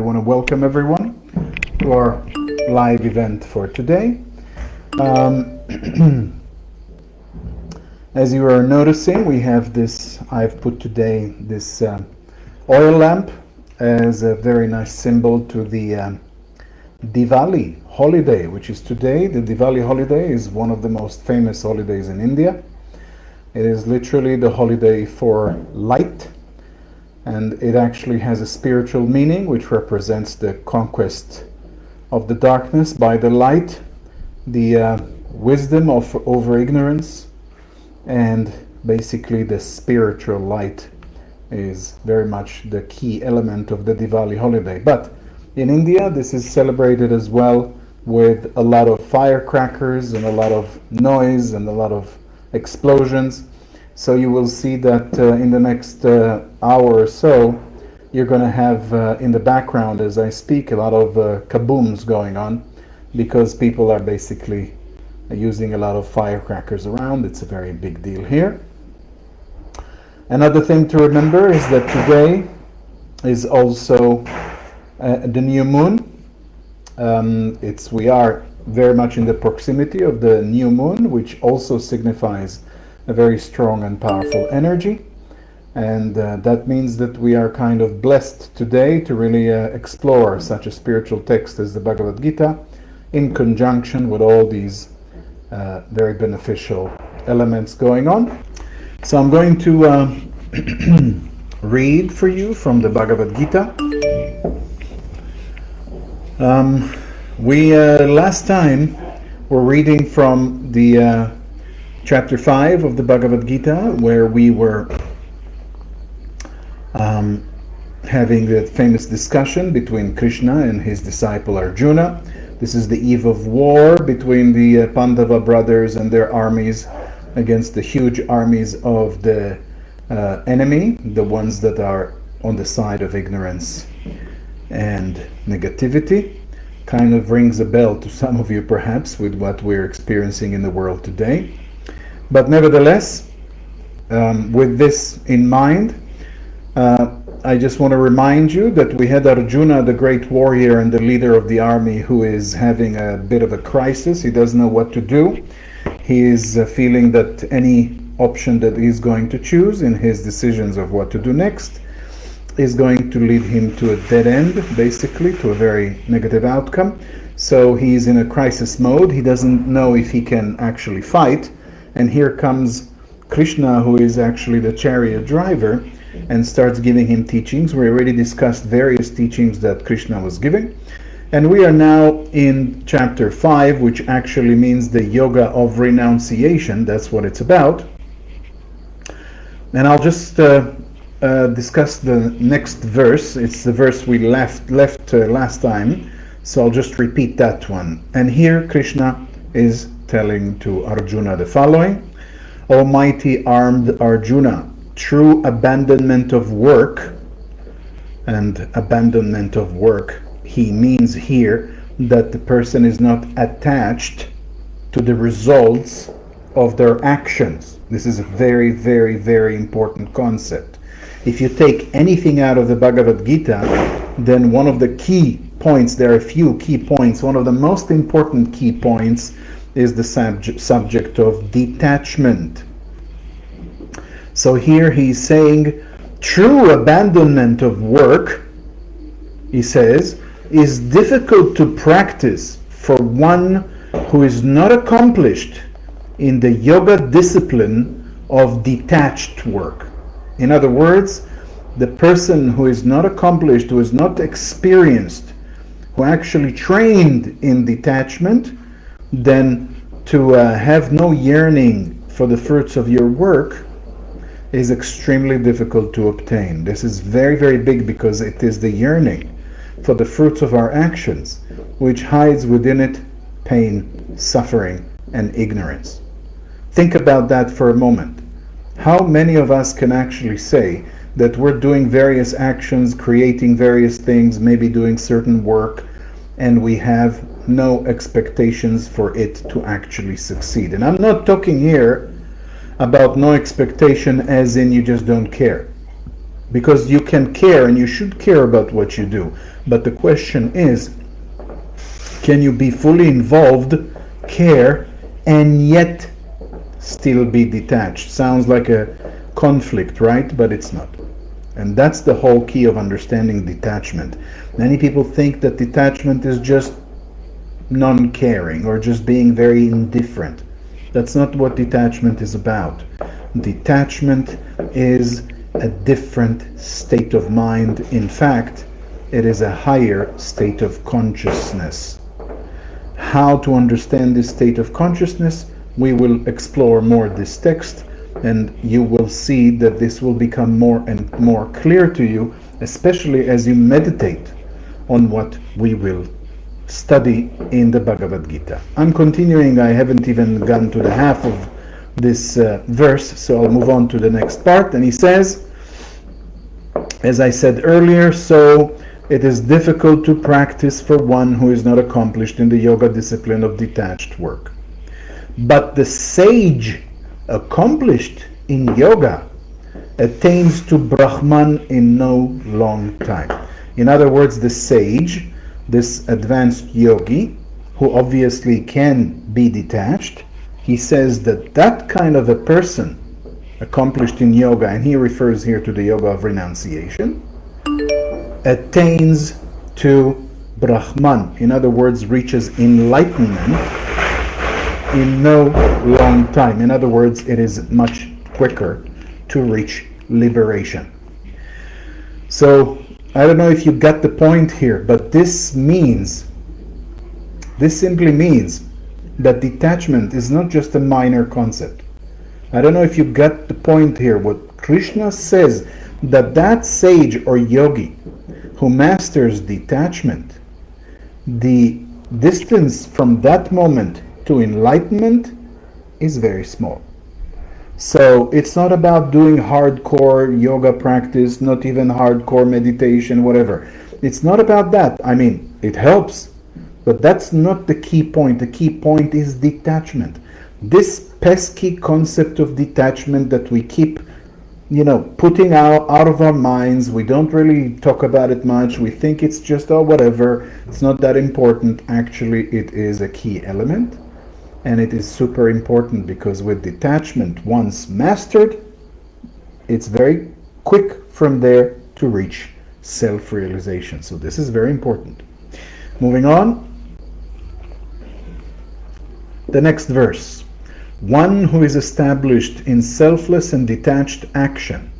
I want to welcome everyone to our live event for today. As you are noticing, we have this, I've put today this oil lamp as a very nice symbol to the Diwali holiday, which is today. The Diwali holiday is one of the most famous holidays in India. It is literally the holiday for light, and it actually has a spiritual meaning which represents the conquest of the darkness by the light, the wisdom over ignorance, and basically the spiritual light is very much the key element of the Diwali holiday. But in India, this is celebrated as well with a lot of firecrackers and a lot of noise and a lot of explosions. So you will see that in the next hour or so, you're going to have in the background as I speak a lot of kabooms going on, because people are basically using a lot of firecrackers around. It's a very big deal here. Another thing to remember is that today is also the new moon. We are very much in the proximity of the new moon, which also signifies a very strong and powerful energy, and that means that we are kind of blessed today to really explore such a spiritual text as the Bhagavad Gita in conjunction with all these very beneficial elements going on. So I'm going to read for you from the Bhagavad Gita. We last time were reading from the Chapter 5 of the Bhagavad Gita, where we were having the famous discussion between Krishna and his disciple Arjuna. This is the eve of war between the Pandava brothers and their armies against the huge armies of the enemy, the ones that are on the side of ignorance and negativity. Kind of rings a bell to some of you perhaps with what we're experiencing in the world today. But nevertheless, with this in mind, I just want to remind you that we had Arjuna, the great warrior and the leader of the army, who is having a bit of a crisis. He doesn't know what to do. He is feeling that any option that he's going to choose in his decisions of what to do next is going to lead him to a dead end, basically, to a very negative outcome. So he's in a crisis mode. He doesn't know if he can actually fight. And here comes Krishna, who is actually the chariot driver, and starts giving him teachings. We already discussed various teachings that Krishna was giving. And we are now in chapter 5, which actually means the yoga of renunciation. That's what it's about. And I'll just discuss the next verse. It's the verse we left last time. So I'll just repeat that one. And here Krishna is telling to Arjuna the following: Almighty armed Arjuna, true abandonment of work, and abandonment of work, he means here that the person is not attached to the results of their actions. This is a very, very, very important concept. If you take anything out of the Bhagavad Gita, then one of the key points, there are a few key points, one of the most important key points is the subject of detachment. So here he's saying true abandonment of work, he says, is difficult to practice for one who is not accomplished in the yoga discipline of detached work. In other words, the person who is not accomplished, who is not experienced, who actually trained in detachment, then to have no yearning for the fruits of your work is extremely difficult to obtain. This is very, very big, because it is the yearning for the fruits of our actions which hides within it pain, suffering, and ignorance. Think about that for a moment. How many of us can actually say that we're doing various actions, creating various things, maybe doing certain work, and we have no expectations for it to actually succeed? And I'm not talking here about no expectation as in you just don't care. because you can care and you should care about what you do. But the question is, can you be fully involved, care, and yet still be detached? Sounds like a conflict, right? But it's not. And that's the whole key of understanding detachment. Many people think that detachment is just non-caring or just being very indifferent. That's not what detachment is about. Detachment is a different state of mind. In fact, it is a higher state of consciousness. How to understand this state of consciousness, we will explore more this text, and you will see that this will become more and more clear to you, especially as you meditate on what we will study in the Bhagavad Gita. I'm continuing. I haven't even gone to the half of this verse, so I'll move on to the next part. And he says, as I said earlier, so it is difficult to practice for one who is not accomplished in the yoga discipline of detached work. But the sage accomplished in yoga attains to Brahman in no long time. In other words, the sage, this advanced yogi, who obviously can be detached, he says that that kind of a person accomplished in yoga, and he refers here to the yoga of renunciation, attains to Brahman. In other words, reaches enlightenment in no long time. In other words, it is much quicker to reach liberation. So, I don't know if you got the point here, but this simply means that detachment is not just a minor concept. I don't know if you got the point here. What Krishna says, that sage or yogi who masters detachment, the distance from that moment to enlightenment is very small. So it's not about doing hardcore yoga practice, not even hardcore meditation, whatever. It's not about that. I mean, it helps, but that's not the key point. The key point is detachment. This pesky concept of detachment that we keep, putting out of our minds. We don't really talk about it much. We think it's just, whatever. It's not that important. Actually, it is a key element. And it is super important because with detachment once mastered, it's very quick from there to reach self-realization. So this is very important. Moving on. The next verse. One who is established in selfless and detached action.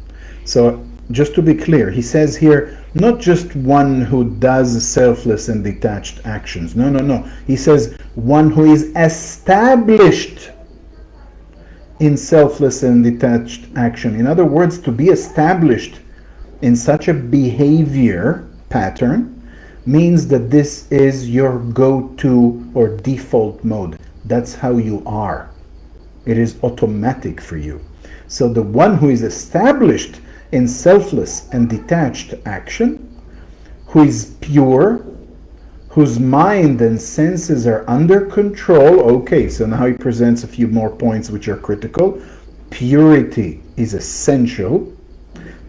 So just to be clear, he says here, not just one who does selfless and detached actions. No. He says one who is established in selfless and detached action. In other words, to be established in such a behavior pattern means that this is your go-to or default mode. That's how you are. It is automatic for you. So the one who is established in selfless and detached action, who is pure, whose mind and senses are under control. Okay, so now he presents a few more points which are critical. Purity is essential,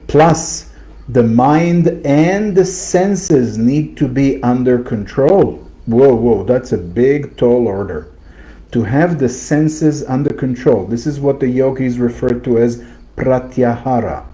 plus the mind and the senses need to be under control. Whoa, that's a big, tall order. To have the senses under control. This is what the yogis refer to as pratyahara,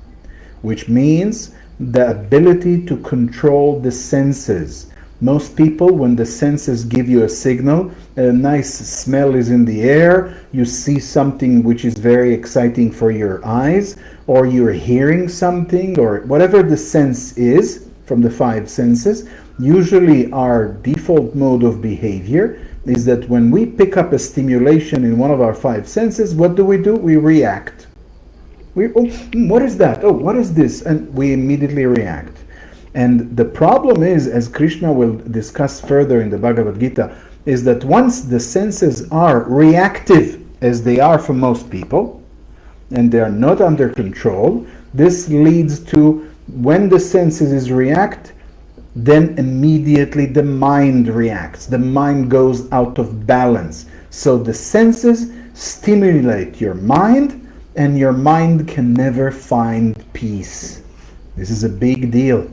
which means the ability to control the senses. Most people, when the senses give you a signal, a nice smell is in the air, you see something which is very exciting for your eyes, or you're hearing something, or whatever the sense is from the five senses, usually our default mode of behavior is that when we pick up a stimulation in one of our five senses, what do? We react. What is that? Oh, what is this? And we immediately react. And the problem is, as Krishna will discuss further in the Bhagavad Gita, is that once the senses are reactive, as they are for most people, and they are not under control, this leads to, when the senses react, then immediately the mind reacts. The mind goes out of balance. So the senses stimulate your mind, and your mind can never find peace. This is a big deal.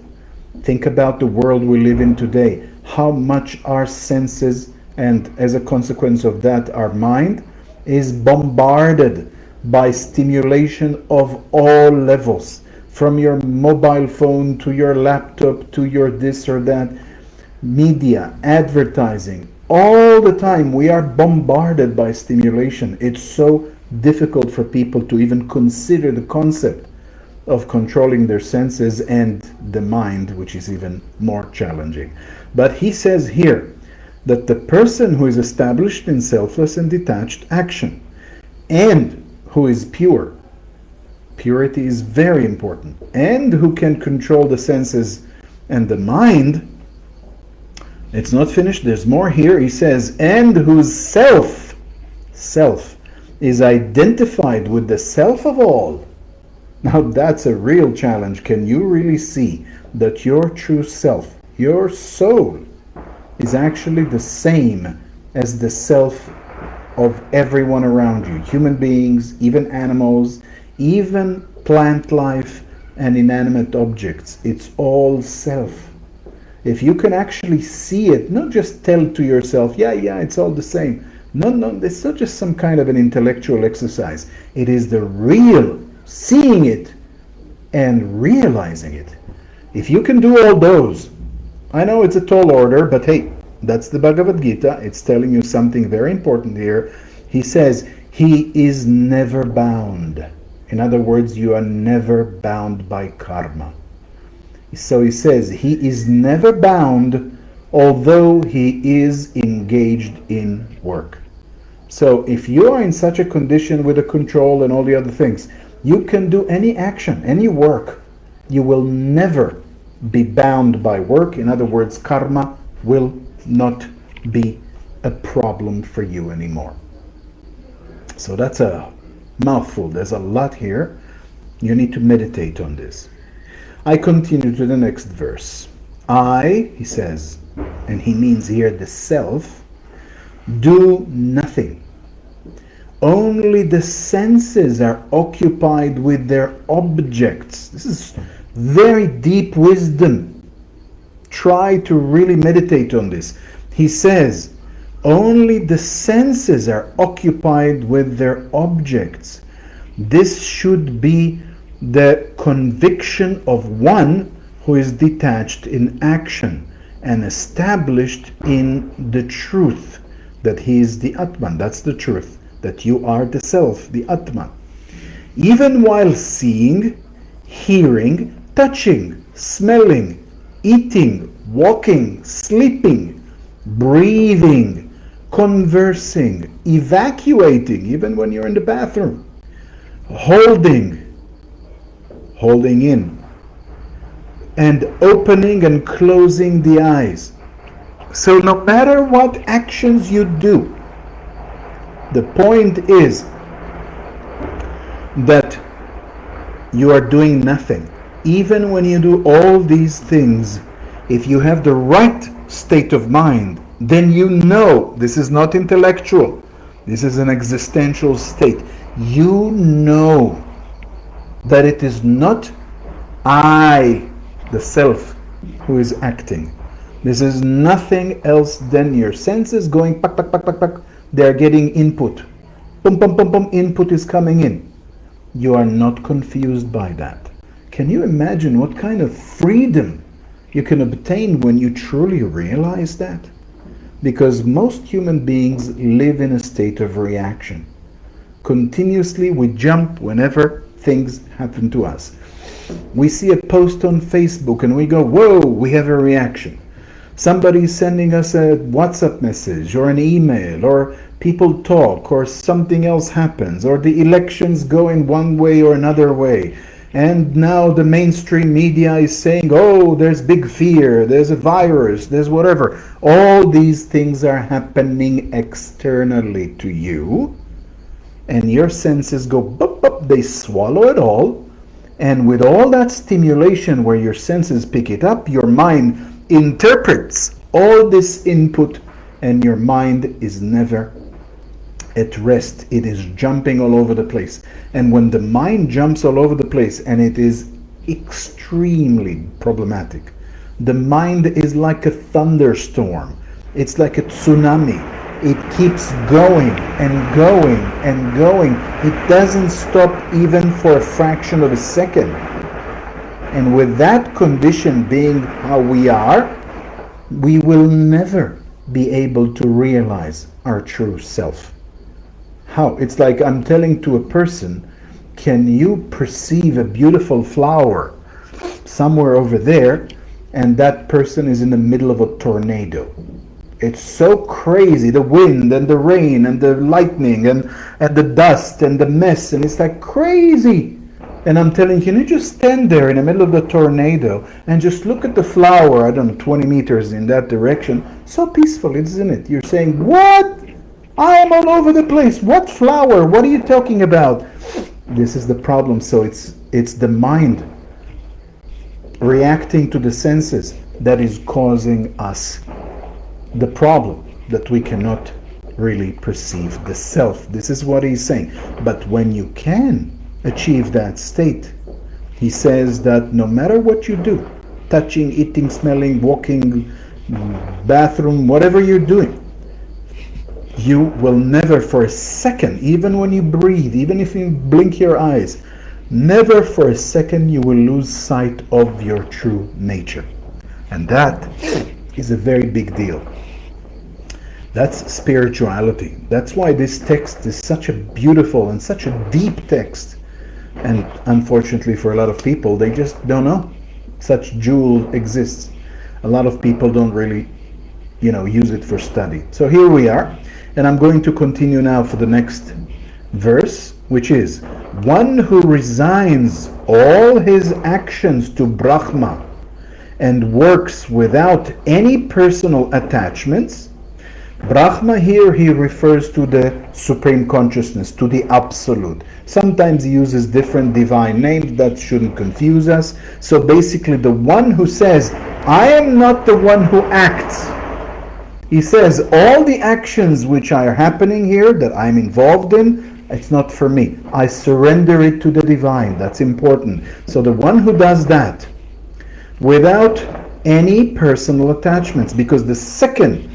Think about the world we live in today. How much our senses, and as a consequence of that, our mind, is bombarded by stimulation of all levels. From your mobile phone to your laptop to your this or that, media, advertising, all the time we are bombarded by stimulation. It's so difficult for people to even consider the concept of controlling their senses and the mind, which is even more challenging. But he says here that the person who is established in selfless and detached action and who is pure, purity is very important, and who can control the senses and the mind. It's not finished, there's more here. He says, and whose self is identified with the self of all. Now that's a real challenge. Can you really see that your true self, your soul, is actually the same as the self of everyone around you? Human beings, even animals, even plant life and inanimate objects. It's all self. If you can actually see it, not just tell to yourself, yeah, it's all the same. No, it's not just some kind of an intellectual exercise. It is the real seeing it and realizing it. If you can do all those, I know it's a tall order, but hey, that's the Bhagavad Gita. It's telling you something very important here. He says, he is never bound. In other words, you are never bound by karma. So he says, he is never bound, although he is engaged in work. So if you are in such a condition with the control and all the other things, you can do any action, any work. You will never be bound by work. In other words, karma will not be a problem for you anymore. So that's a mouthful. There's a lot here. You need to meditate on this. I continue to the next verse. I, he says, and he means here the self, do nothing. Only the senses are occupied with their objects. This is very deep wisdom. Try to really meditate on this. He says, only the senses are occupied with their objects. This should be the conviction of one who is detached in action and established in the truth that he is the Atman. That's the truth, that you are the self, the Atman. Even while seeing, hearing, touching, smelling, eating, walking, sleeping, breathing, conversing, evacuating, even when you're in the bathroom, holding in, and opening and closing the eyes. So no matter what actions you do, the point is that you are doing nothing. Even when you do all these things, if you have the right state of mind, then you know this is not intellectual. This is an existential state. You know that it is not I, the self, who is acting. This is nothing else than your senses going pak, pak, pak, pak, pak. They are getting input. Pum, pum, pum, pum, input is coming in. You are not confused by that. Can you imagine what kind of freedom you can obtain when you truly realize that? Because most human beings live in a state of reaction. Continuously we jump whenever things happen to us. We see a post on Facebook and we go, whoa, we have a reaction. Somebody is sending us a WhatsApp message or an email, or people talk, or something else happens, or the elections go in one way or another way. And now the mainstream media is saying, oh, there's big fear, there's a virus, there's whatever. All these things are happening externally to you. And your senses go, bup, bup, they swallow it all. And with all that stimulation where your senses pick it up, your mind interprets all this input, and your mind is never at rest. It is jumping all over the place. And when the mind jumps all over the place and it is extremely problematic. The mind is like a thunderstorm. It's like a tsunami. It keeps going and going and going. It doesn't stop even for a fraction of a second. And with that condition being how we are, we will never be able to realize our true self. How? It's like I'm telling to a person, can you perceive a beautiful flower somewhere over there, and that person is in the middle of a tornado? It's so crazy, the wind and the rain and the lightning and the dust and the mess, and it's like crazy. And I'm telling you, can you just stand there in the middle of the tornado and just look at the flower, I don't know, 20 meters in that direction? So peaceful, isn't it? You're saying, what? I am all over the place. What flower? What are you talking about? This is the problem. So it's the mind reacting to the senses that is causing us the problem, that we cannot really perceive the self. This is what he's saying. But when you can achieve that state, he says that no matter what you do, touching, eating, smelling, walking, bathroom, whatever you're doing, you will never for a second, even when you breathe, even if you blink your eyes, never for a second you will lose sight of your true nature. And that is a very big deal. That's spirituality. That's why this text is such a beautiful and such a deep text. And unfortunately for a lot of people, they just don't know such jewel exists. A lot of people don't really, use it for study. So here we are, and I'm going to continue now for the next verse, which is, one who resigns all his actions to Brahma and works without any personal attachments. Brahma here he refers to the Supreme Consciousness, to the Absolute. Sometimes he uses different divine names, that shouldn't confuse us. So basically the one who says, I am not the one who acts. He says, all the actions which are happening here that I'm involved in, it's not for me. I surrender it to the divine. That's important. So the one who does that without any personal attachments, because the second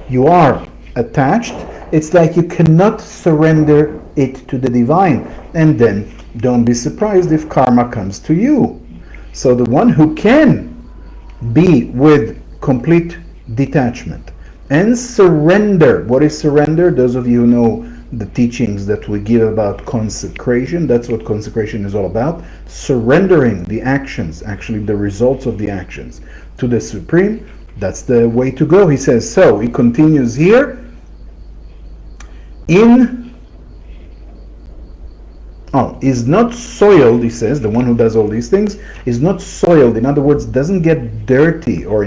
you are attached, it's like you cannot surrender it to the divine. And then don't be surprised if karma comes to you. So the one who can be with complete detachment and surrender. What is surrender? Those of you who know the teachings that we give about consecration, that's what consecration is all about. Surrendering the actions, actually the results of the actions, to the Supreme. That's the way to go, he says. So he continues here. Is not soiled, he says, the one who does all these things, is not soiled. In other words, doesn't get dirty or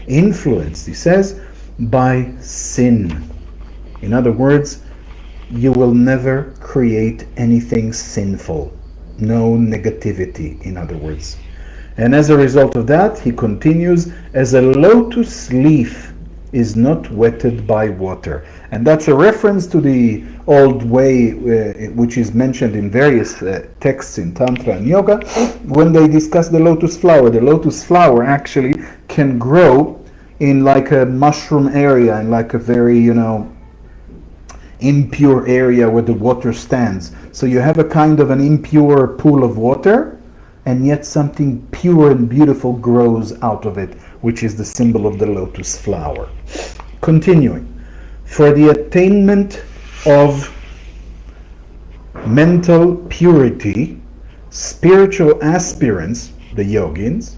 influenced, he says, by sin. In other words, you will never create anything sinful. No negativity, in other words. And as a result of that, he continues, as a lotus leaf is not wetted by water. And that's a reference to the old way, which is mentioned in various texts in Tantra and Yoga, when they discuss the lotus flower. The lotus flower actually can grow in like a mushroom area, in like a very, impure area where the water stands. So you have a kind of an impure pool of water, and yet something pure and beautiful grows out of it, which is the symbol of the lotus flower. Continuing, for the attainment of mental purity, spiritual aspirants, the yogins,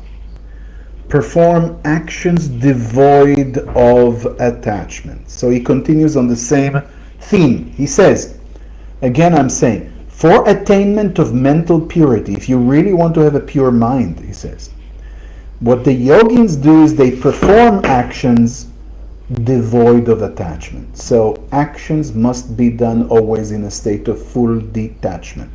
perform actions devoid of attachment. So he continues on the same theme. He says, again I'm saying, for attainment of mental purity, if you really want to have a pure mind, he says, what the yogins do is they perform actions devoid of attachment. So actions must be done always in a state of full detachment,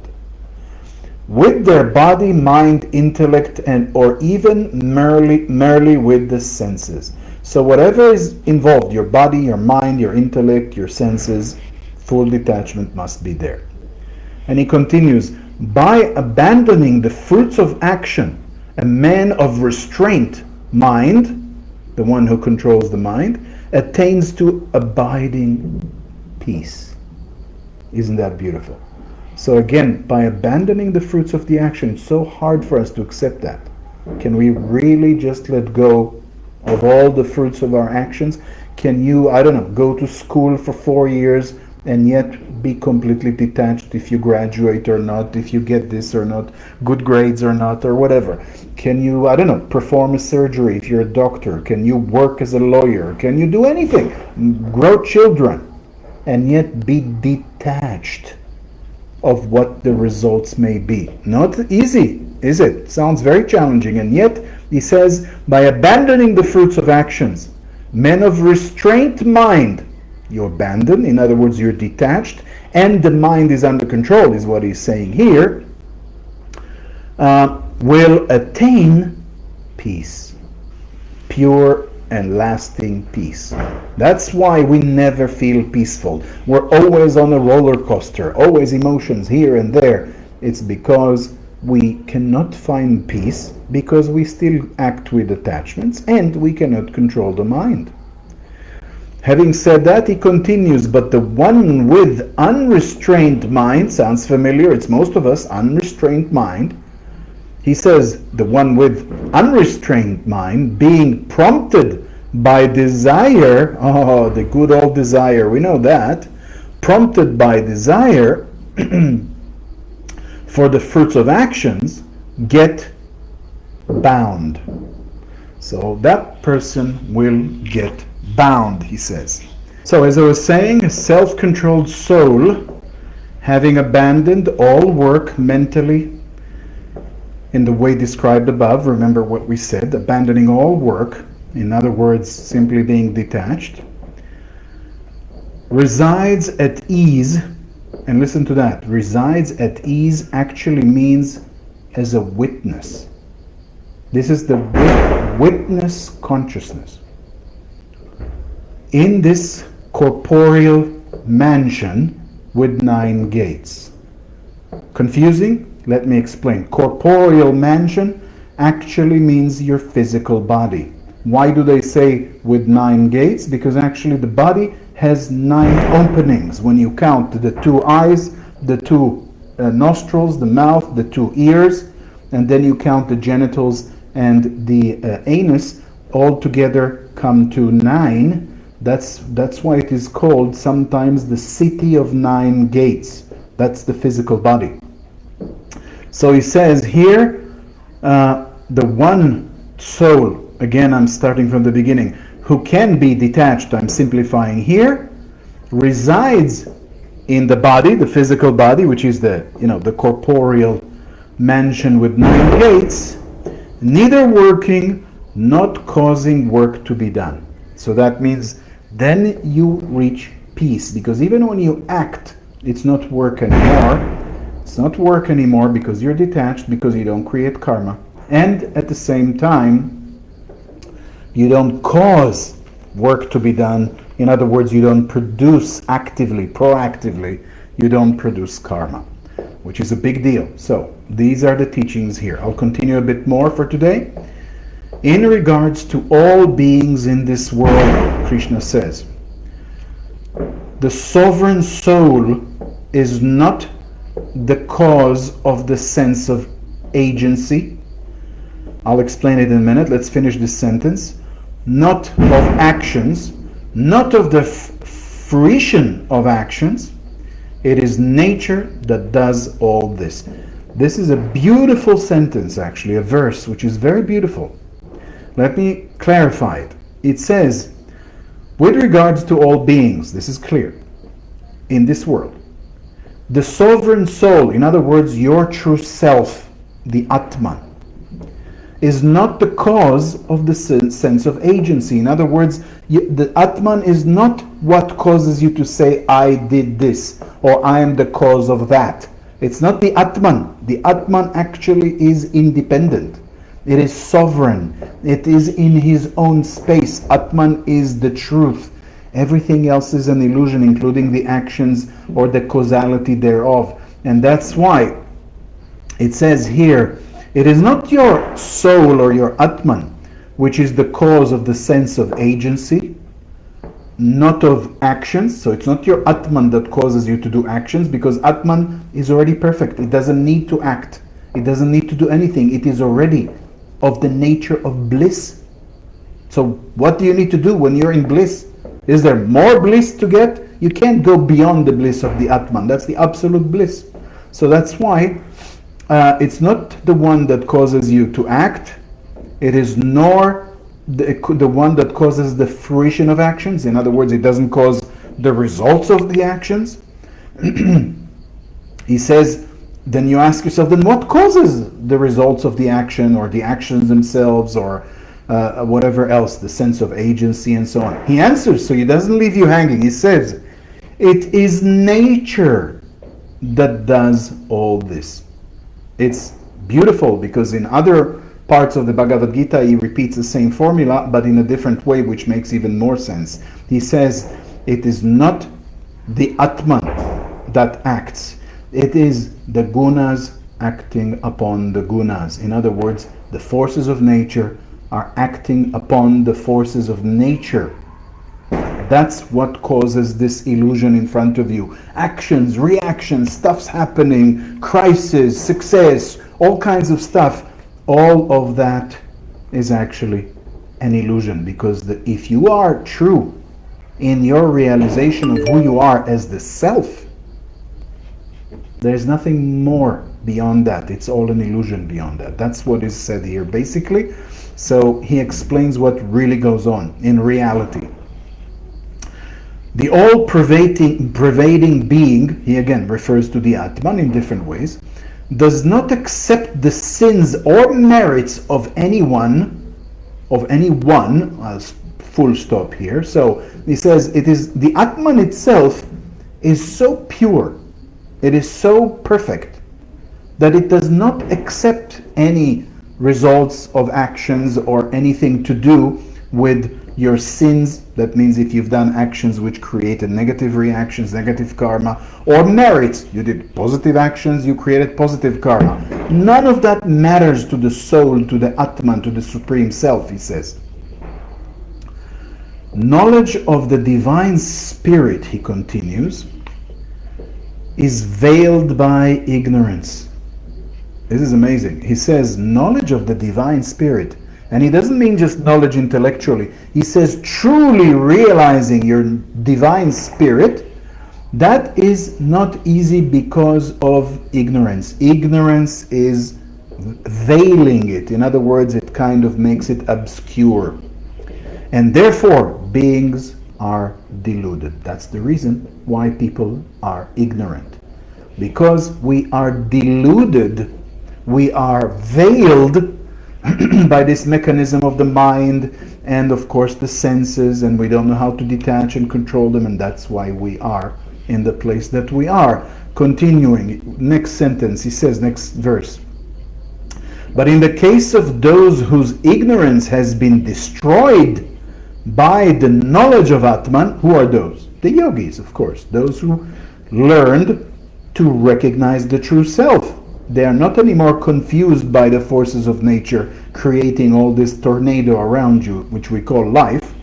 with their body, mind, intellect, and or even merely with the senses. So whatever is involved, your body, your mind, your intellect, your senses, full detachment must be there. And he continues, by abandoning the fruits of action, a man of restraint mind, the one who controls the mind, attains to abiding peace. Isn't that beautiful? So again, by abandoning the fruits of the action, it's so hard for us to accept that. Can we really just let go of all the fruits of our actions? Can you, I don't know, go to school for 4 years and yet be completely detached if you graduate or not, if you get this or not, good grades or not, or whatever? Can you, I don't know, perform a surgery if you're a doctor? Can you work as a lawyer? Can you do anything? Grow children and yet be detached of what the results may be? Not easy, is it? Sounds very challenging. And yet, he says, by abandoning the fruits of actions, men of restraint mind, you abandon, in other words, you're detached, and the mind is under control, is what he's saying here, will attain peace, pure and lasting peace. That's why we never feel peaceful. We're always on a roller coaster, always emotions here and there. It's because we cannot find peace because we still act with attachments and we cannot control the mind. Having said that, he continues, but the one with unrestrained mind, sounds familiar, it's most of us, unrestrained mind. He says, the one with unrestrained mind, being prompted by desire, oh, the good old desire, we know that, prompted by desire for the fruits of actions, get bound. So that person will get bound, he says. So as I was saying, a self-controlled soul, having abandoned all work mentally in the way described above, remember what we said, abandoning all work, in other words, simply being detached, resides at ease, and listen to that, resides at ease actually means as a witness. This is the witness consciousness. In this corporeal mansion with 9 gates. Confusing? Let me explain. Corporeal mansion actually means your physical body. Why do they say with 9 gates? Because actually the body has 9 openings. When you count the 2 eyes, the 2 nostrils, the mouth, the 2 ears, and then you count the genitals and the anus, all together come to 9. That's why it is called sometimes the city of 9 gates. That's the physical body. So he says here, the one soul, again I'm starting from the beginning, who can be detached, I'm simplifying here, resides in the body, the physical body, which is the corporeal mansion with 9 gates, neither working, not causing work to be done. So that means then you reach peace, because even when you act, it's not work anymore. It's not work anymore because you're detached, because you don't create karma. And at the same time, you don't cause work to be done. In other words, you don't produce actively, proactively, you don't produce karma, which is a big deal. So these are the teachings here. I'll continue a bit more for today. In regards to all beings in this world, Krishna says, the sovereign soul is not the cause of the sense of agency. I'll explain it in a minute. Let's finish this sentence. Not of actions, not of the fruition of actions. It is nature that does all this. This is a beautiful sentence, actually, a verse which is very beautiful. Let me clarify it. It says, with regards to all beings, this is clear, in this world, the sovereign soul, in other words, your true self, the Atman, is not the cause of the sense of agency. In other words, the Atman is not what causes you to say, I did this, or I am the cause of that. It's not the Atman. The Atman actually is independent. It is sovereign. It is in his own space. Atman is the truth. Everything else is an illusion, including the actions or the causality thereof. And that's why It says here, it is not your soul or your Atman which is the cause of the sense of agency, not of actions. So it's not your Atman that causes you to do actions, because Atman is already perfect. It doesn't need to act. It doesn't need to do anything. It is already of the nature of bliss. So what do you need to do when you're in bliss? Is there more bliss to get? You can't go beyond the bliss of the Atman. That's the absolute bliss. So that's why it's not the one that causes you to act. It is nor the one that causes the fruition of actions. In other words, it doesn't cause the results of the actions. He says, then you ask yourself, then what causes the results of the action, or the actions themselves, or whatever else, the sense of agency and so on? He answers, so he doesn't leave you hanging. He says, it is nature that does all this. It's beautiful, because in other parts of the Bhagavad Gita he repeats the same formula, but in a different way, which makes even more sense. He says, it is not the Atman that acts. It is the gunas acting upon the gunas. In other words, the forces of nature are acting upon the forces of nature. That's what causes this illusion in front of you. Actions, reactions, stuff's happening, crisis, success, all kinds of stuff. All of that is actually an illusion, because if you are true in your realization of who you are as the self, there's nothing more beyond that. It's all an illusion beyond that. That's what is said here, basically. So he explains what really goes on in reality. The all-pervading being, he again refers to the Atman in different ways, does not accept the sins or merits of anyone, as full stop here. So he says, it is the Atman itself is so pure, it is so perfect, that it does not accept any results of actions or anything to do with your sins. That means if you've done actions which created negative reactions, negative karma, or merits, you did positive actions, you created positive karma. None of that matters to the soul, to the Atman, to the Supreme Self, he says. Knowledge of the Divine Spirit, he continues, is veiled by ignorance. This is amazing. He says knowledge of the Divine Spirit, and he doesn't mean just knowledge intellectually. He says truly realizing your Divine Spirit. That is not easy because of ignorance. Ignorance is veiling it. In other words, it kind of makes it obscure. And therefore, beings are deluded. That's the reason why people are ignorant. Because we are deluded, we are veiled by this mechanism of the mind and of course the senses, and we don't know how to detach and control them, and that's why we are in the place that we are. Continuing, next sentence, he says, next verse. But in the case of those whose ignorance has been destroyed by the knowledge of Atman, who are those? The yogis, of course, those who learned to recognize the true self. They are not anymore confused by the forces of nature creating all this tornado around you, which we call life.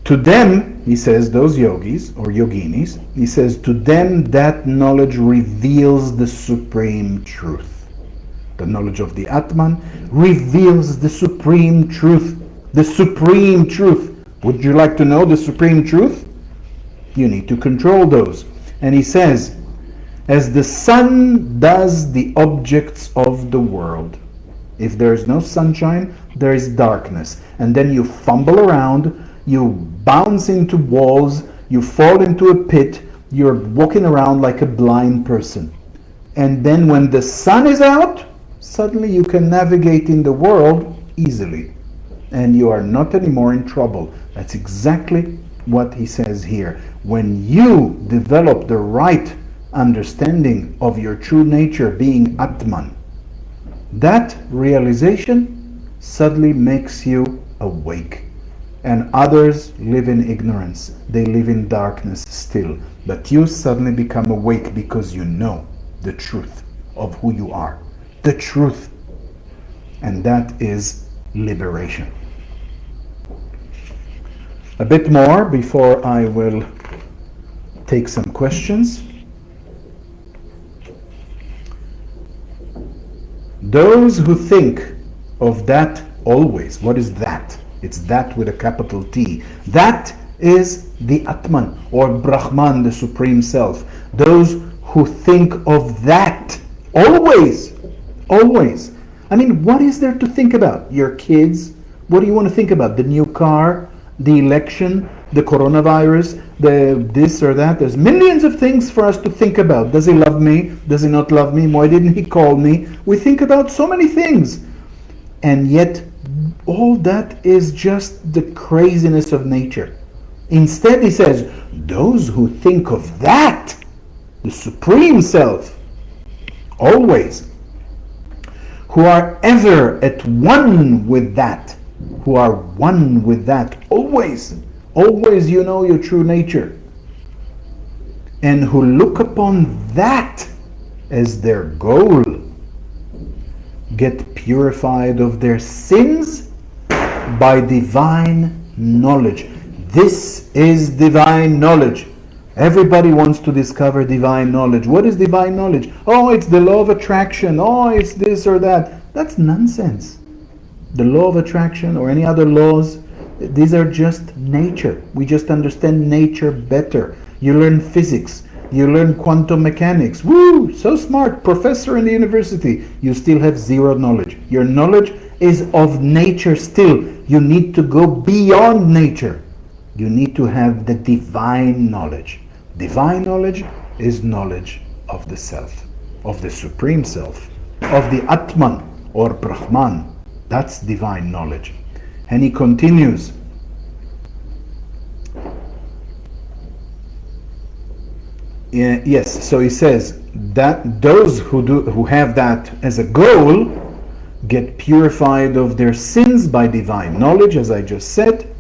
To them, he says, those yogis or yoginis, he says, to them that knowledge reveals the supreme truth. The knowledge of the Atman reveals the supreme truth. The supreme truth. Would you like to know the supreme truth? You need to control those. And he says, as the sun does the objects of the world. If there is no sunshine, there is darkness. And then you fumble around, you bounce into walls, you fall into a pit, you're walking around like a blind person. And then when the sun is out, suddenly you can navigate in the world easily. And you are not anymore in trouble. That's exactly what he says here. When you develop the right understanding of your true nature being Atman, that realization suddenly makes you awake. And others live in ignorance. They live in darkness still. But you suddenly become awake because you know the truth. of who you are, the truth. And that is liberation. A bit more before I will take some questions. Those who think of that always, what is that? It's that with a capital T. That is the Atman or Brahman, the Supreme Self. Those who think of that always, always. I mean, what is there to think about? Your kids? What do you want to think about? The new car? The election? The coronavirus? The this or that? There's millions of things for us to think about. Does he love me? Does he not love me? Why didn't he call me? We think about so many things. And yet, all that is just the craziness of nature. Instead, he says, those who think of that, the Supreme Self, always, who are ever at one with that, who are one with that, always, always you know your true nature, and who look upon that as their goal, get purified of their sins by divine knowledge. This is divine knowledge. Everybody wants to discover divine knowledge. What is divine knowledge? Oh, it's the law of attraction. Oh, it's this or that. That's nonsense. The law of attraction or any other laws, these are just nature. We just understand nature better. You learn physics. You learn quantum mechanics. Woo! So smart. Professor in the university. You still have zero knowledge. Your knowledge is of nature still. You need to go beyond nature. You need to have the divine knowledge. Divine knowledge is knowledge of the self, of the Supreme Self, of the Atman or Brahman. That's divine knowledge. And he continues. Yes, so he says that those who have that as a goal get purified of their sins by divine knowledge, as I just said,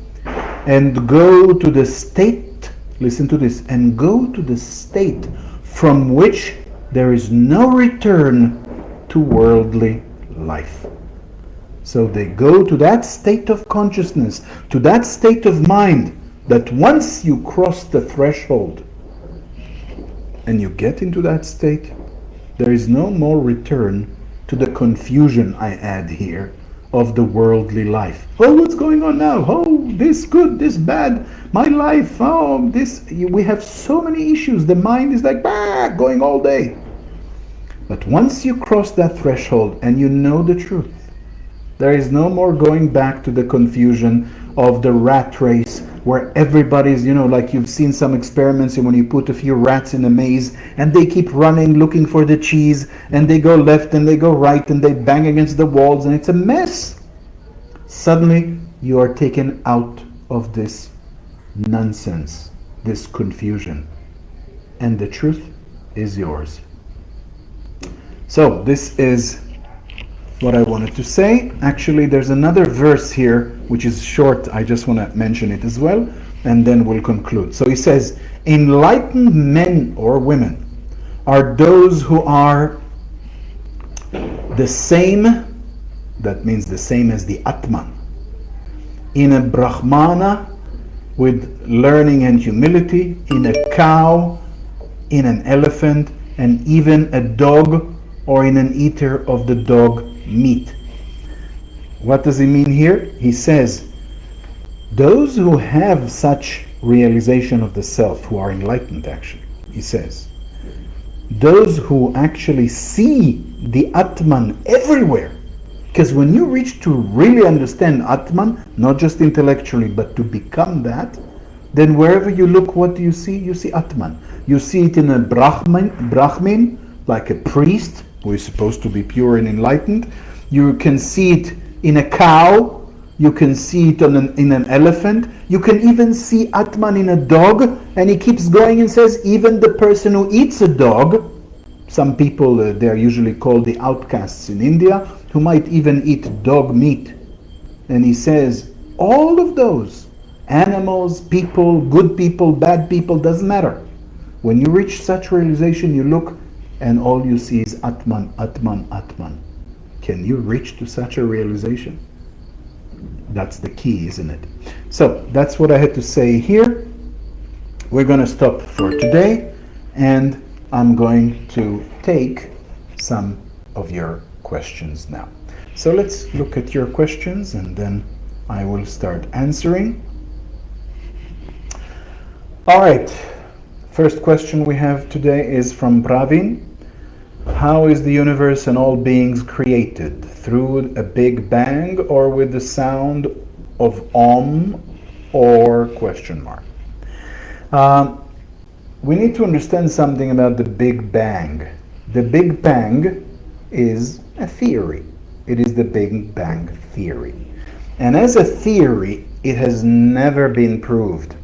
and go to the state, listen to this, and go to the state from which there is no return to worldly life. So they go to that state of consciousness, to that state of mind, that once you cross the threshold and you get into that state, there is no more return to the confusion, I add here, of the worldly life. Oh, what's going on now? Oh, this good, this bad, my life, oh, this. We have so many issues. The mind is like, going all day. But once you cross that threshold and you know the truth, there is no more going back to the confusion of the rat race, where everybody's, like you've seen some experiments when you put a few rats in a maze and they keep running looking for the cheese, and they go left and they go right and they bang against the walls and it's a mess. Suddenly you are taken out of this nonsense, this confusion, and the truth is yours. So this is what I wanted to say. Actually, there's another verse here which is short. I just want to mention it as well, and then we'll conclude. So he says, enlightened men or women are those who are the same, that means the same as the Atman, in a Brahmana with learning and humility, in a cow, in an elephant, and even a dog, or in an eater of the dog meat. What does he mean here? He says, those who have such realization of the self, who are enlightened actually, he says, those who actually see the Atman everywhere. Because when you reach to really understand Atman, not just intellectually, but to become that, then wherever you look, what do you see? You see Atman. You see it in a Brahmin, like a priest, who is supposed to be pure and enlightened. You can see it in a cow. You can see it in an elephant. You can even see Atman in a dog. And he keeps going and says, even the person who eats a dog, some people, they are usually called the outcasts in India, who might even eat dog meat. And he says, all of those, animals, people, good people, bad people, doesn't matter. When you reach such realization, you look, and all you see is Atman, Atman, Atman. Can you reach to such a realization? That's the key, isn't it? So that's what I had to say here. We're going to stop for today, and I'm going to take some of your questions now. So let's look at your questions, and then I will start answering. All right. First question we have today is from Pravin. How is the universe and all beings created? Through a big bang or with the sound of Om or question mark? We need to understand something about the Big Bang. The Big Bang is a theory. It is the Big Bang theory. And as a theory, it has never been proved.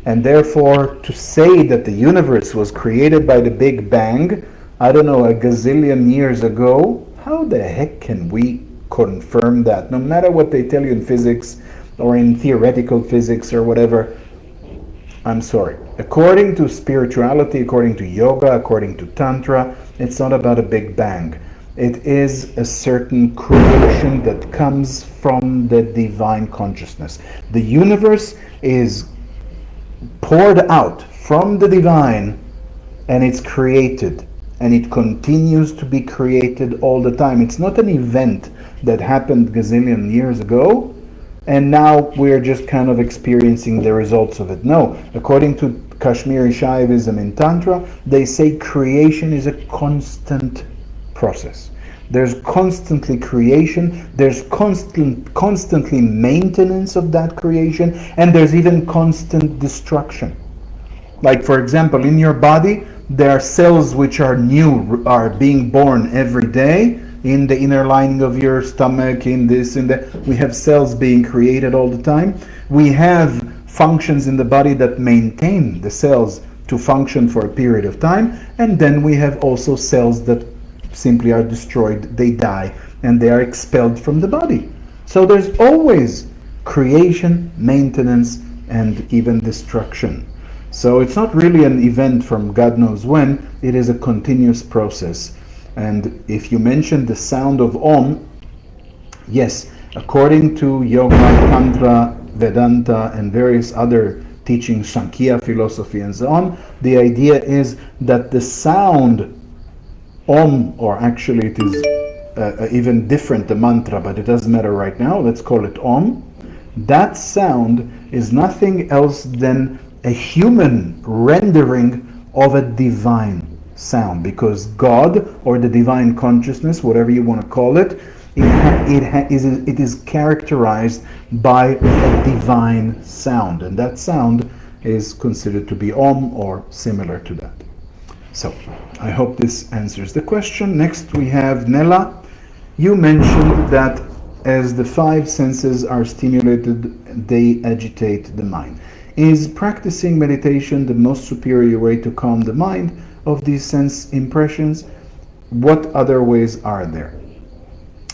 And therefore, to say that the universe was created by the Big Bang, I don't know, a gazillion years ago, how the heck can we confirm that? No matter what they tell you in physics or in theoretical physics or whatever, I'm sorry. According to spirituality, according to yoga, according to Tantra, it's not about a Big Bang. It is a certain creation that comes from the divine consciousness. The universe is poured out from the divine, and it's created, and it continues to be created all the time. It's not an event that happened gazillion years ago and now we're just kind of experiencing the results of it. No, according to Kashmiri Shaivism in Tantra, they say creation is a constant process. There's constantly creation, there's constantly maintenance of that creation, and there's even constant destruction. Like, for example, in your body, there are cells which are new, are being born every day. In the inner lining of your stomach, in this, in that, we have cells being created all the time. We have functions in the body that maintain the cells to function for a period of time, and then we have also cells that simply are destroyed, they die, and they are expelled from the body. So there's always creation, maintenance, and even destruction. So it's not really an event from God knows when, it is a continuous process. And if you mention the sound of Om, yes, according to Yoga, Tantra, Vedanta, and various other teachings, Sankhya philosophy and so on, the idea is that the sound Om, or actually it is even different, the mantra, but it doesn't matter right now, let's call it Om. That sound is nothing else than a human rendering of a divine sound, because God, or the divine consciousness, whatever you want to call it, it is characterized by a divine sound, and that sound is considered to be Om or similar to that. So, I hope this answers the question. Next we have Nella. You mentioned that as the five senses are stimulated, they agitate the mind. Is practicing meditation the most superior way to calm the mind of these sense impressions? What other ways are there?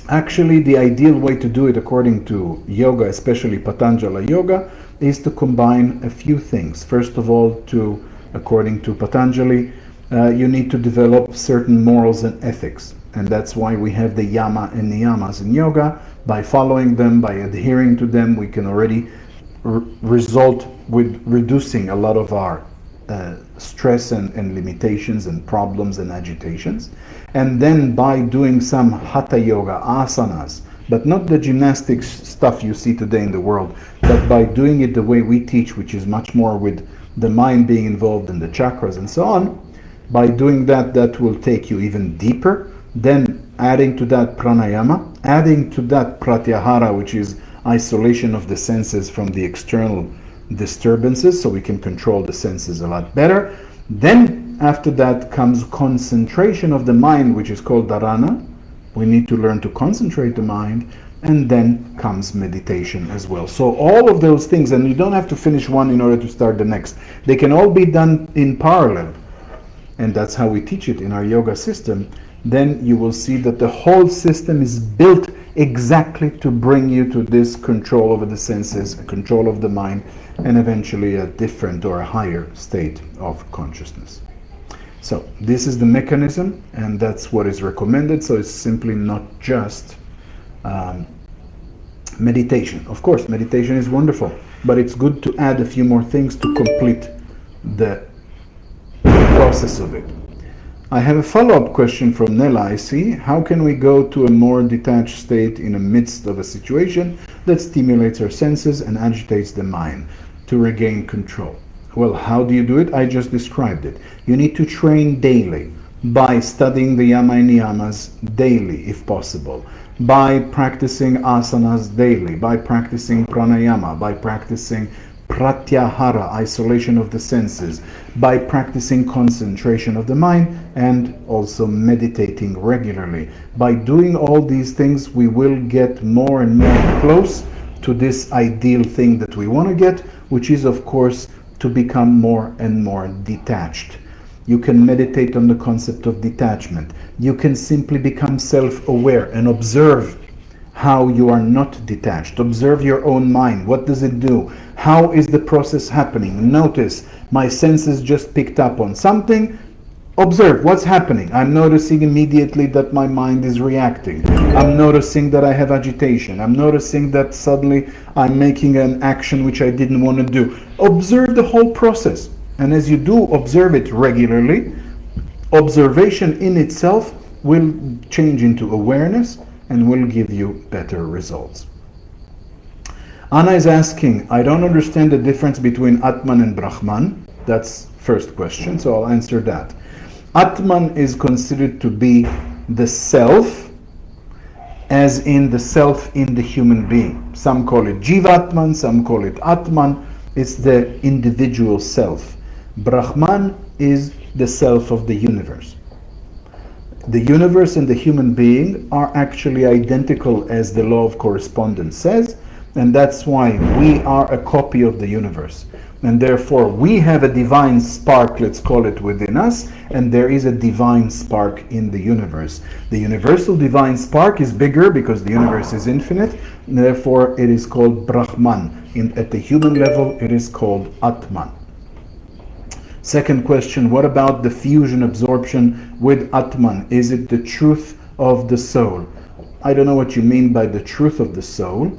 Actually, the ideal way to do it according to yoga, especially Patanjali yoga, is to combine a few things. First of all, according to Patanjali, you need to develop certain morals and ethics, and that's why we have the yama and niyamas in yoga. By following them, by adhering to them, we can already result with reducing a lot of our stress and limitations and problems and agitations. And then by doing some hatha yoga, asanas, but not the gymnastics stuff you see today in the world, but by doing it the way we teach, which is much more with the mind being involved in the chakras and so on, by doing that, that will take you even deeper. Then adding to that pranayama, adding to that pratyahara, which is isolation of the senses from the external disturbances, so we can control the senses a lot better. Then after that comes concentration of the mind, which is called dharana. We need to learn to concentrate the mind, and then comes meditation as well. So all of those things, and you don't have to finish one in order to start the next. They can all be done in parallel, and that's how we teach it in our yoga system. Then you will see that the whole system is built exactly to bring you to this control over the senses, control of the mind, and eventually a different or a higher state of consciousness. So this is the mechanism, and that's what is recommended. So it's simply not just meditation. Of course, meditation is wonderful, but it's good to add a few more things to complete the process of it. I have a follow-up question from Nella, I see. How can we go to a more detached state in the midst of a situation that stimulates our senses and agitates the mind to regain control? Well, how do you do it? I just described it. You need to train daily by studying the yama and niyamas daily, if possible, by practicing asanas daily, by practicing pranayama, by practicing pratyahara, isolation of the senses, by practicing concentration of the mind, and also meditating regularly. By doing all these things, we will get more and more close to this ideal thing that we want to get, which is, of course, to become more and more detached. You can meditate on the concept of detachment. You can simply become self-aware and observe how you are not detached. Observe your own mind. What does it do? How is the process happening? Notice, my senses just picked up on something. Observe what's happening. I'm noticing immediately that my mind is reacting. I'm noticing that I have agitation. I'm noticing that suddenly I'm making an action which I didn't want to do. Observe the whole process. And as you do observe it regularly, observation in itself will change into awareness and will give you better results. Anna is asking, I don't understand the difference between Atman and Brahman. That's first question, so I'll answer that. Atman is considered to be the self, as in the self in the human being. Some call it Jivatman, some call it Atman. It's the individual self. Brahman is the self of the universe. The universe and the human being are actually identical, as the law of correspondence says, and that's why we are a copy of the universe. And therefore we have a divine spark, let's call it, within us, and there is a divine spark in the universe. The universal divine spark is bigger because the universe is infinite, and therefore it is called Brahman. At the human level, it is called Atman. Second question, what about the fusion absorption with Atman? Is it the truth of the soul? I don't know what you mean by the truth of the soul,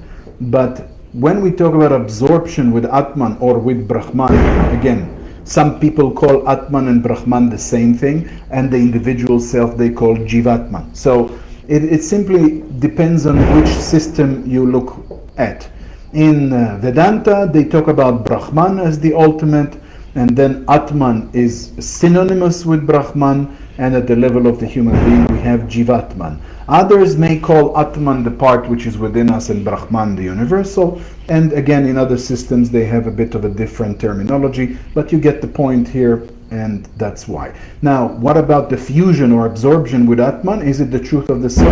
but when we talk about absorption with Atman or with Brahman, again, some people call Atman and Brahman the same thing, and the individual self they call Jivatman. So it simply depends on which system you look at. In Vedanta, they talk about Brahman as the ultimate, and then Atman is synonymous with Brahman, and at the level of the human being we have Jivatman. Others may call Atman the part which is within us and Brahman the universal, and again in other systems they have a bit of a different terminology, but you get the point here, and that's why. Now, what about the fusion or absorption with Atman? Is it the truth of the soul?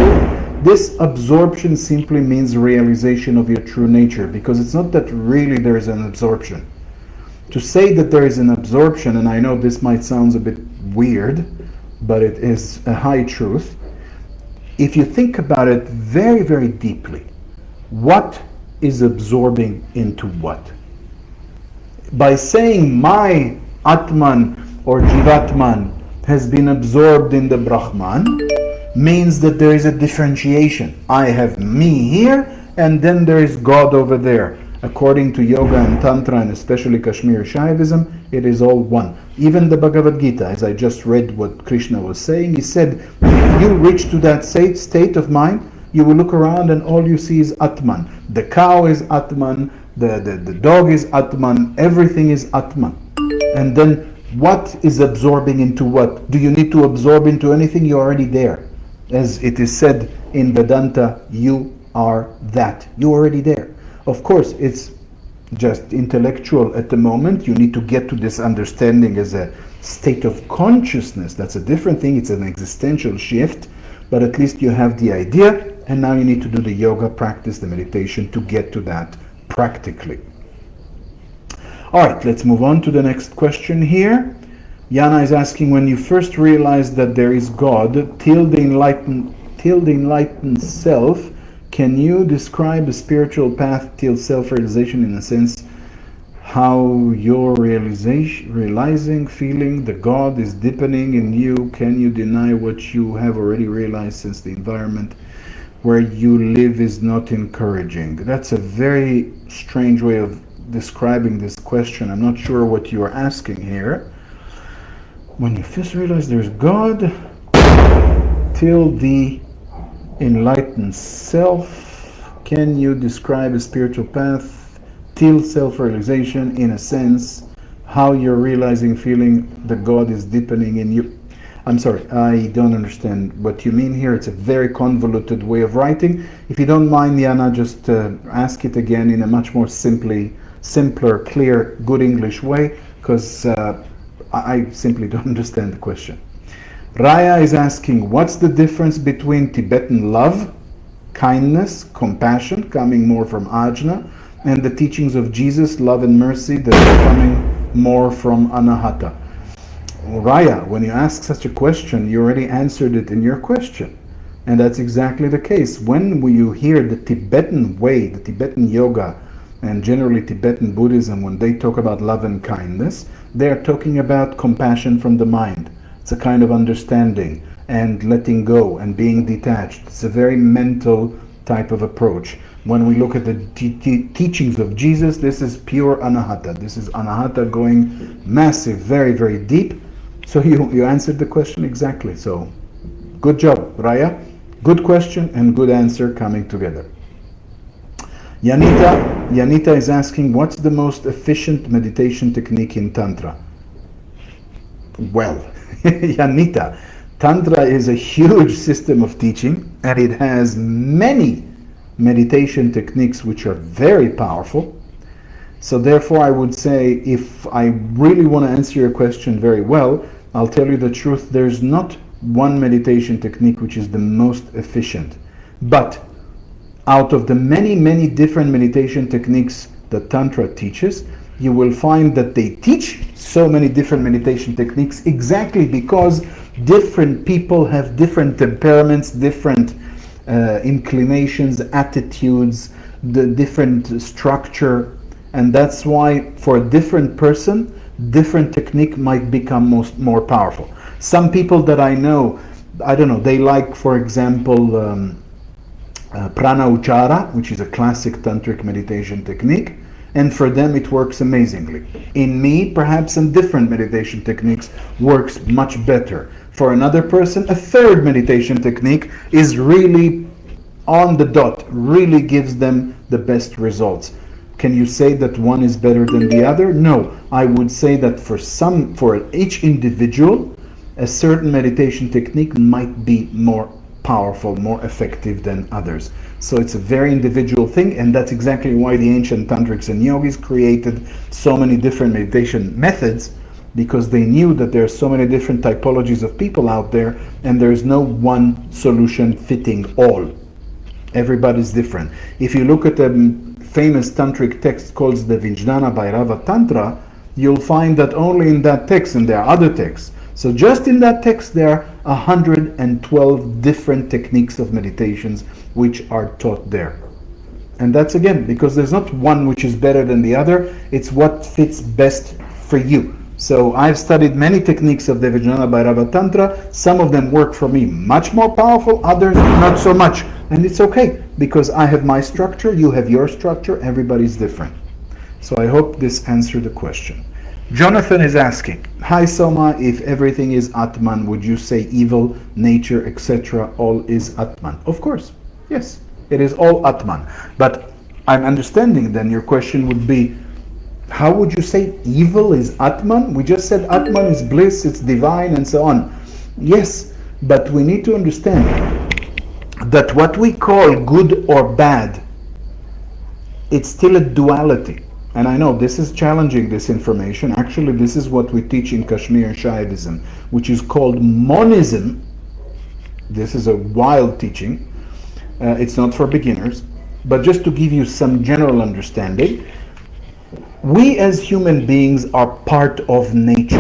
This absorption simply means realization of your true nature, because it's not that really there is an absorption. To say that there is an absorption, and I know this might sound a bit weird, but it is a high truth. If you think about it very, very deeply, what is absorbing into what? By saying my Atman or Jivatman has been absorbed in the Brahman, means that there is a differentiation. I have me here, and then there is God over there. According to Yoga and Tantra, and especially Kashmiri Shaivism, it is all one. Even the Bhagavad Gita, as I just read what Krishna was saying, he said, if you reach to that state of mind, you will look around and all you see is Atman. The cow is Atman, the dog is Atman, everything is Atman. And then what is absorbing into what? Do you need to absorb into anything? You're already there. As it is said in Vedanta, you are that. You're already there. Of course, it's just intellectual at the moment. You need to get to this understanding as a state of consciousness. That's a different thing. It's an existential shift, but at least you have the idea, and now you need to do the yoga practice, the meditation, to get to that practically. All right, let's move on to the next question here. Yana is asking, when you first realized that there is God, till the enlightened self, can you describe a spiritual path till self-realization in a sense? how you're realizing, feeling the God is deepening in you. Can you deny what you have already realized, since the environment where you live is not encouraging? That's a very strange way of describing this question. I'm not sure what you are asking here. When you first realize there's God, till the enlightened self, can you describe a spiritual path till self-realization, in a sense, how you're realizing, feeling the God is deepening in you? I'm sorry, I don't understand what you mean here. It's a very convoluted way of writing. If you don't mind, Yana, just ask it again in a much more simpler, clear, good English way, because I simply don't understand the question. Raya is asking, what's the difference between Tibetan love, kindness, compassion, coming more from Ajna, and the teachings of Jesus, love and mercy, that are coming more from Anahata? Raya, when you ask such a question, you already answered it in your question. And that's exactly the case. When you hear the Tibetan way, the Tibetan yoga, and generally Tibetan Buddhism, when they talk about love and kindness, they're talking about compassion from the mind. It's a kind of understanding and letting go and being detached. It's a very mental type of approach. When we look at the teachings of Jesus, this is pure anahata. This is anahata going massive, very, very deep. So you answered the question exactly. So good job, Raya. Good question and good answer coming together. Yanita is asking, what's the most efficient meditation technique in Tantra? Well, Yanita, Tantra is a huge system of teaching, and it has many meditation techniques which are very powerful. So therefore I would say, if I really want to answer your question very well, I'll tell you the truth, there's not one meditation technique which is the most efficient. But out of the many, many different meditation techniques that Tantra teaches, you will find that they teach so many different meditation techniques exactly because different people have different temperaments, different inclinations, attitudes, the different structure, and that's why for a different person, different technique might become more powerful. Some people that I know, they like, for example, prana uchara, which is a classic tantric meditation technique, and for them it works amazingly. In me, perhaps some different meditation techniques works much better. For another person, a third meditation technique is really on the dot, really gives them the best results. Can you say that one is better than the other? No. I would say that for each individual, a certain meditation technique might be more powerful, more effective than others. So it's a very individual thing, and that's exactly why the ancient tantrics and yogis created so many different meditation methods, because they knew that there are so many different typologies of people out there, and there is no one solution fitting all. Everybody's different. If you look at the famous tantric text called the Vijnana Bhairava Tantra, you'll find that only in that text, and there are other texts, so just in that text there are 112 different techniques of meditations which are taught there. And that's again because there's not one which is better than the other, it's what fits best for you. So I've studied many techniques of the Vijnana Bhairava Tantra. Some of them work for me much more powerful, others not so much. And it's okay, because I have my structure, you have your structure, everybody's different. So I hope this answered the question. Jonathan is asking, hi Soma, if everything is Atman, would you say evil, nature, etc., all is Atman? Of course, yes, it is all Atman. But I'm understanding then your question would be, how would you say evil is Atman? We just said Atman is bliss, it's divine, and so on. Yes, but we need to understand that what we call good or bad, it's still a duality. And I know this is challenging, this information. Actually, this is what we teach in Kashmir Shaivism, which is called monism. This is a wild teaching. It's not for beginners. But just to give you some general understanding, we as human beings are part of nature.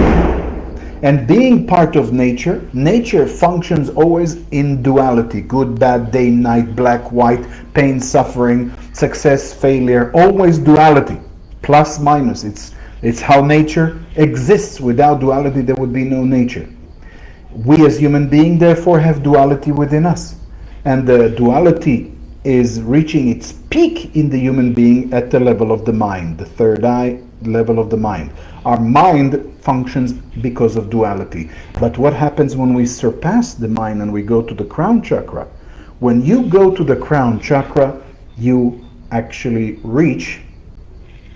And being part of nature, nature functions always in duality. Good, bad, day, night, black, white, pain, suffering, success, failure, always duality. plus minus. It's how nature exists. Without duality, there would be no nature. We as human beings, therefore, have duality within us. And the duality is reaching its peak in the human being at the level of the mind, the third eye level of the mind. Our mind functions because of duality. But what happens when we surpass the mind and we go to the crown chakra? When you go to the crown chakra, you actually reach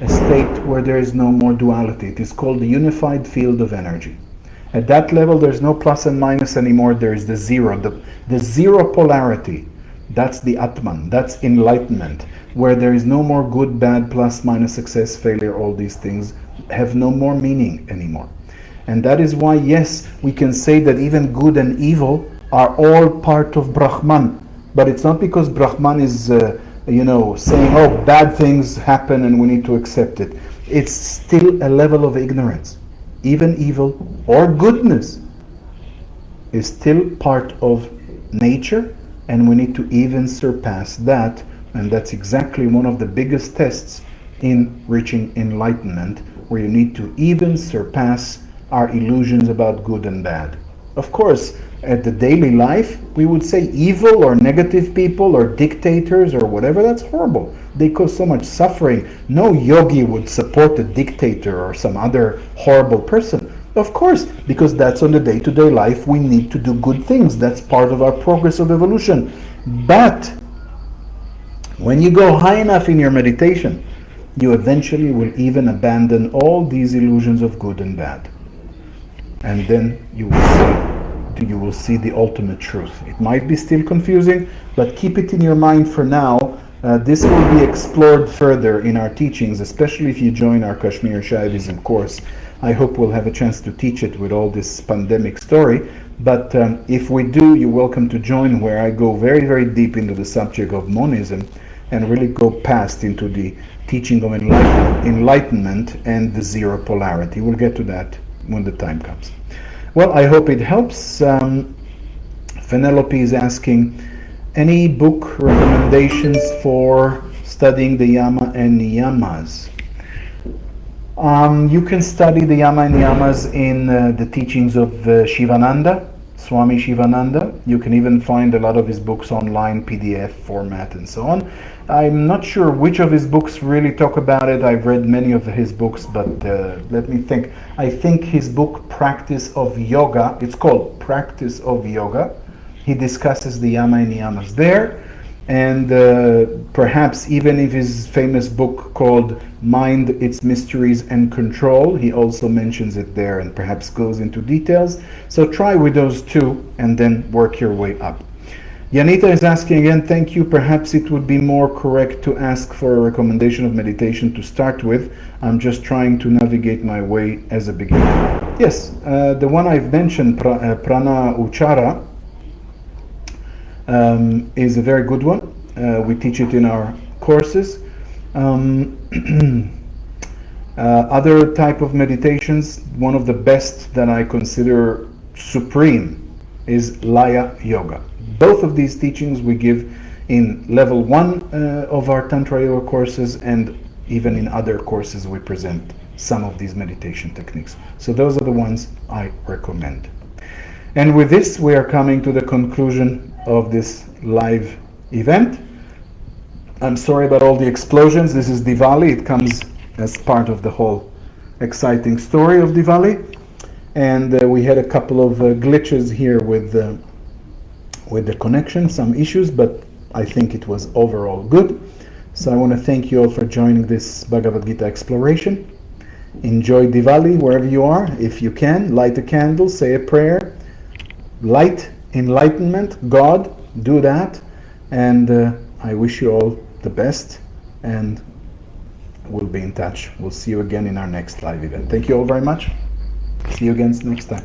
a state where there is no more duality. It is called the unified field of energy. At that level, there's no plus and minus anymore. There is the zero, the zero polarity. That's the Atman, that's enlightenment, where there is no more good, bad, plus, minus, success, failure. All these things have no more meaning anymore. And that is why, yes, we can say that even good and evil are all part of Brahman. But it's not because Brahman is, saying, oh, bad things happen and we need to accept it. It's still a level of ignorance. Even evil or goodness is still part of nature, and we need to even surpass that. And that's exactly one of the biggest tests in reaching enlightenment, where you need to even surpass our illusions about good and bad. Of course, at the daily life, we would say evil or negative people or dictators or whatever, that's horrible. They cause so much suffering. No yogi would support a dictator or some other horrible person. Of course, because that's on the day-to-day life, we need to do good things. That's part of our progress of evolution. But when you go high enough in your meditation, you eventually will even abandon all these illusions of good and bad. And then you will see the ultimate truth. It might be still confusing, but keep it in your mind for now. This will be explored further in our teachings, especially if you join our Kashmir Shaivism course. I hope we'll have a chance to teach it with all this pandemic story. But if we do, you're welcome to join, where I go very, very deep into the subject of monism and really go past into the teaching of enlightenment and the zero polarity. We'll get to that when the time comes. Well, I hope it helps. Penelope is asking, any book recommendations for studying the yama and niyamas? You can study the yama and niyamas in the teachings of Shivananda, Swami Shivananda. You can even find a lot of his books online, PDF format and so on. I'm not sure which of his books really talk about it. I've read many of his books, but let me think. I think his book, Practice of Yoga, it's called Practice of Yoga. He discusses the yama and niyamas there. And perhaps even if his famous book called Mind, Its Mysteries and Control, he also mentions it there and perhaps goes into details. So try with those two and then work your way up. Yanita is asking again, thank you. Perhaps it would be more correct to ask for a recommendation of meditation to start with. I'm just trying to navigate my way as a beginner. Yes, the one I've mentioned, Prana Uchara, is a very good one. We teach it in our courses. Other type of meditations, one of the best that I consider supreme is Laya Yoga. Both of these teachings we give in level 1 of our Tantra Yoga courses, and even in other courses we present some of these meditation techniques. So those are the ones I recommend. And with this, we are coming to the conclusion of this live event. I'm sorry about all the explosions. This is Diwali. It comes as part of the whole exciting story of Diwali. And we had a couple of glitches here with the connection, some issues, but I think it was overall good. So I want to thank you all for joining this Bhagavad Gita exploration. Enjoy Diwali wherever you are. If you can, light a candle, say a prayer, light enlightenment, God, do that. And I wish you all the best, and we'll be in touch. We'll see you again in our next live event. Thank you all very much. See you again next time.